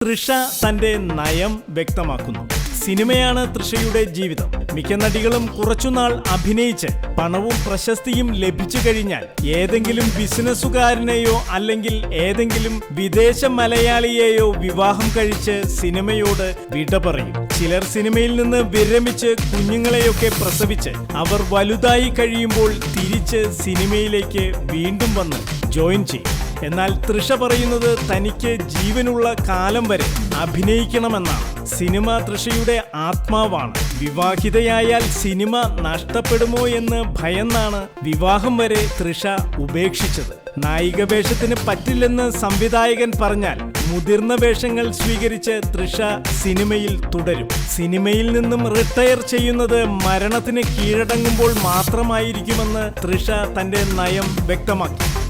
തൃഷ തന്റെ നയം വ്യക്തമാക്കുന്നു. സിനിമയാണ് തൃഷയുടെ ജീവിതം. മിക്ക നടികളും കുറച്ചുനാൾ അഭിനയിച്ച് പണവും പ്രശസ്തിയും ലഭിച്ചു കഴിഞ്ഞാൽ ഏതെങ്കിലും ബിസിനസ്സുകാരനെയോ അല്ലെങ്കിൽ ഏതെങ്കിലും വിദേശ മലയാളിയെയോ വിവാഹം കഴിച്ച് സിനിമയോട് വിട പറയും. ചിലർ സിനിമയിൽ നിന്ന് വിരമിച്ച് കുഞ്ഞുങ്ങളെയൊക്കെ പ്രസവിച്ച് അവർ വലുതായി കഴിയുമ്പോൾ തിരിച്ച് സിനിമയിലേക്ക് വീണ്ടും വന്ന് ജോയിൻ ചെയ്യും. എന്നാൽ തൃഷ പറയുന്നത് തനിക്ക് ജീവനുള്ള കാലം വരെ അഭിനയിക്കണമെന്നാണ്. സിനിമ തൃഷയുടെ ആത്മാവാണ്. വിവാഹിതയായാൽ സിനിമ നഷ്ടപ്പെടുമോ എന്ന് ഭയന്നാണ് വിവാഹം വരെ തൃഷ ഉപേക്ഷിച്ചത്. നായിക വേഷത്തിന് പറ്റില്ലെന്ന് സംവിധായകൻ പറഞ്ഞാൽ മുതിർന്ന വേഷങ്ങൾ സ്വീകരിച്ച് തൃഷ സിനിമയിൽ തുടരും. സിനിമയിൽ നിന്നും റിട്ടയർ ചെയ്യുന്നത് മരണത്തിന് കീഴടങ്ങുമ്പോൾ മാത്രമായിരിക്കുമെന്ന് തൃഷ തന്റെ നയം വ്യക്തമാക്കി.